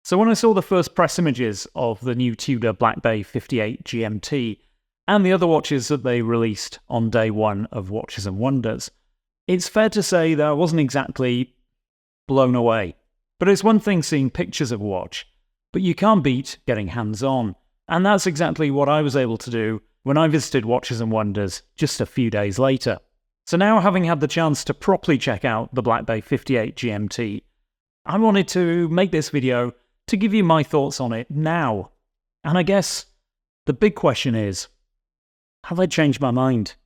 So when I saw the first press images of the new TUDOR Black Bay 58 GMT and the other watches that they released on day one of Watches and Wonders, it's fair to say that I wasn't exactly blown away. But it's one thing seeing pictures of a watch, but you can't beat getting hands-on. And that's exactly what I was able to do when I visited Watches and Wonders just a few days later. So now, having had the chance to properly check out the Black Bay 58 GMT, I wanted to make this video to give you my thoughts on it now. And I guess the big question is, have I changed my mind?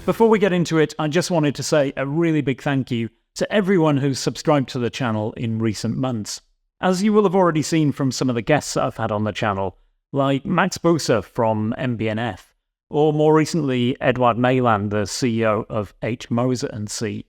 Before we get into it, I just wanted to say a really big thank you to everyone who's subscribed to the channel in recent months. As you will have already seen from some of the guests that I've had on the channel, like Max Bosa from MBNF, or more recently Edouard Mayland, the CEO of H. Moser & C.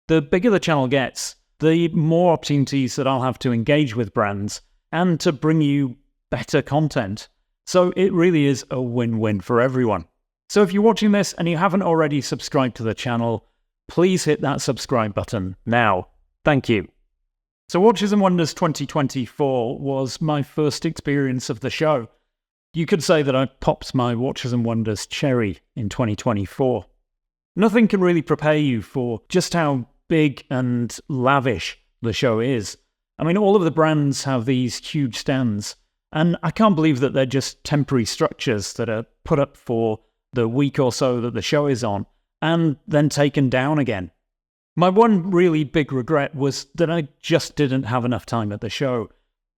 The bigger the channel gets, the more opportunities that I'll have to engage with brands and to bring you better content. So it really is a win-win for everyone. So if you're watching this and you haven't already subscribed to the channel, please hit that subscribe button now. Thank you. So Watches and Wonders 2024 was my first experience of the show. You could say that I popped my Watches and Wonders cherry in 2024. Nothing can really prepare you for just how big and lavish the show is. I mean, all of the brands have these huge stands, and I can't believe that they're just temporary structures that are put up for the week or so that the show is on, and then taken down again. My one really big regret was that I just didn't have enough time at the show.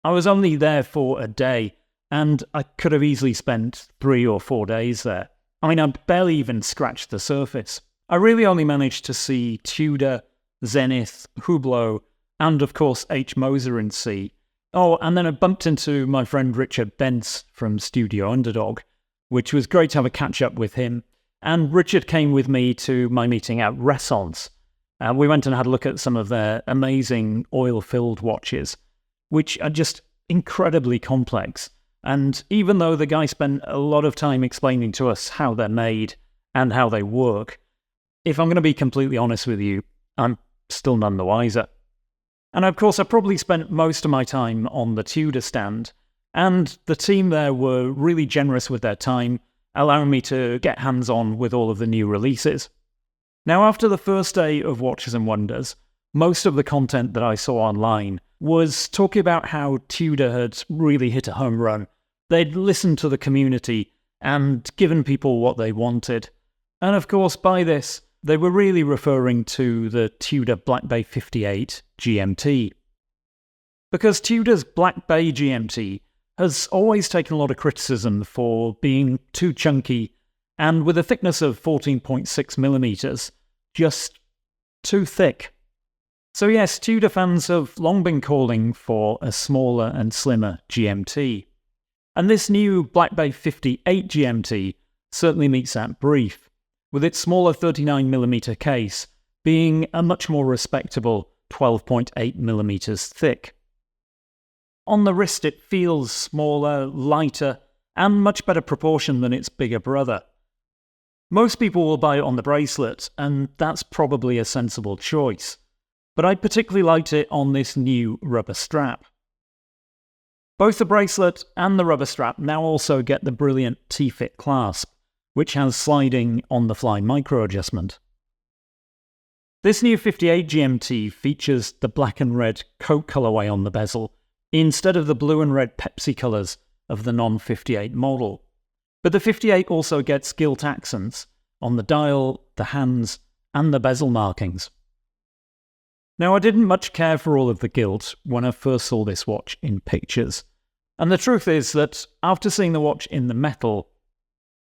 I was only there for a day, and I could have easily spent 3 or 4 days there. I mean, I barely even scratched the surface. I really only managed to see Tudor, Zenith, Hublot, and of course H. Moser & C. Oh, and then I bumped into my friend Richard Bentz from Studio Underdog, which was great to have a catch-up with him. And Richard came with me to my meeting at Ressence. We went and had a look at some of their amazing oil-filled watches, which are just incredibly complex. And even though the guy spent a lot of time explaining to us how they're made and how they work, if I'm going to be completely honest with you, I'm still none the wiser. And of course, I probably spent most of my time on the Tudor stand, and the team there were really generous with their time, allowing me to get hands-on with all of the new releases. Now, after the first day of Watches and Wonders, most of the content that I saw online was talking about how Tudor had really hit a home run. They'd listened to the community and given people what they wanted. And of course, by this, they were really referring to the TUDOR Black Bay 58 GMT. Because Tudor's Black Bay GMT has always taken a lot of criticism for being too chunky and with a thickness of 14.6 millimeters, just too thick. So yes, Tudor fans have long been calling for a smaller and slimmer GMT. And this new Black Bay 58 GMT certainly meets that brief, with its smaller 39mm case being a much more respectable 12.8 millimeters thick. On the wrist it feels smaller, lighter, and much better proportion than its bigger brother. Most people will buy it on the bracelet, and that's probably a sensible choice, but I particularly liked it on this new rubber strap. Both the bracelet and the rubber strap now also get the brilliant T-fit clasp, which has sliding on-the-fly micro-adjustment. This new 58 GMT features the black and red Coke colourway on the bezel, instead of the blue and red Pepsi colours of the non-58 model. But the 58 also gets gilt accents on the dial, the hands, and the bezel markings. Now, I didn't much care for all of the gilt when I first saw this watch in pictures, and the truth is that after seeing the watch in the metal,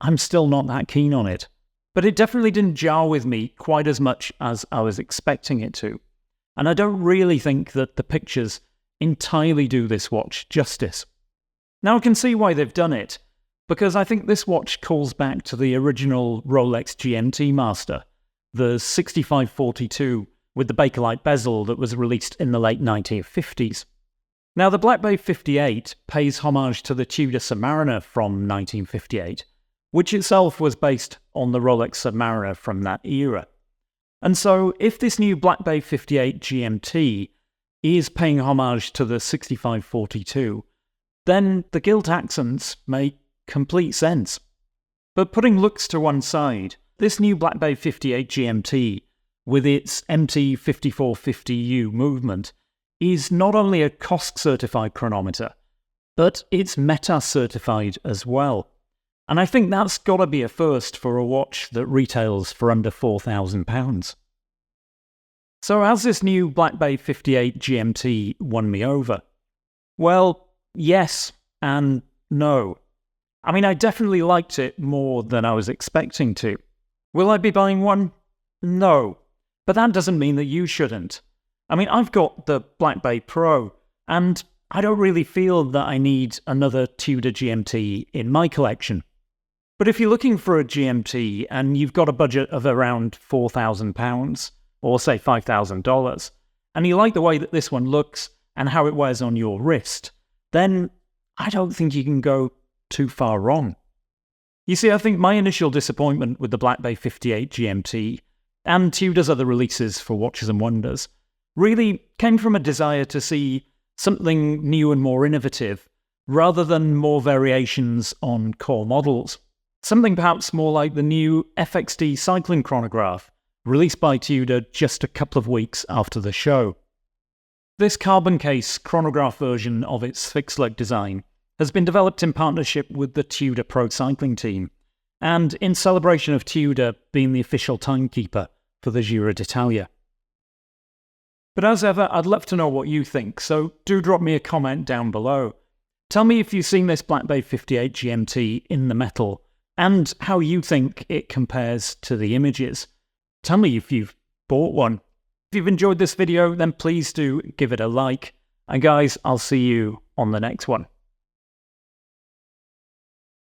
I'm still not that keen on it. But it definitely didn't jar with me quite as much as I was expecting it to, and I don't really think that the pictures entirely do this watch justice. Now I can see why they've done it, because I think this watch calls back to the original Rolex GMT Master, the 6542 with the Bakelite bezel that was released in the late 1950s. Now the Black Bay 58 pays homage to the Tudor Submariner from 1958, which itself was based on the Rolex Submariner from that era. And so, if this new Black Bay 58 GMT is paying homage to the 6542, then the gilt accents make complete sense. But putting looks to one side, this new Black Bay 58 GMT, with its MT5450U movement, is not only a COSC-certified chronometer, but it's META-certified as well. And I think that's got to be a first for a watch that retails for under £4,000. So has this new Black Bay 58 GMT won me over? Well, yes and no. I mean, I definitely liked it more than I was expecting to. Will I be buying one? No. But that doesn't mean that you shouldn't. I mean, I've got the Black Bay Pro, and I don't really feel that I need another Tudor GMT in my collection. But if you're looking for a GMT and you've got a budget of around £4,000, or say $5,000, and you like the way that this one looks and how it wears on your wrist, then I don't think you can go too far wrong. You see, I think my initial disappointment with the Black Bay 58 GMT and Tudor's other releases for Watches and Wonders really came from a desire to see something new and more innovative, rather than more variations on core models. Something perhaps more like the new FXD cycling chronograph, released by Tudor just a couple of weeks after the show. This carbon case chronograph version of its fixed leg design has been developed in partnership with the Tudor Pro Cycling team, and in celebration of Tudor being the official timekeeper for the Giro d'Italia. But as ever, I'd love to know what you think, so do drop me a comment down below. Tell me if you've seen this Black Bay 58 GMT in the metal, and how you think it compares to the images. Tell me if you've bought one. If you've enjoyed this video, then please do give it a like. And guys, I'll see you on the next one.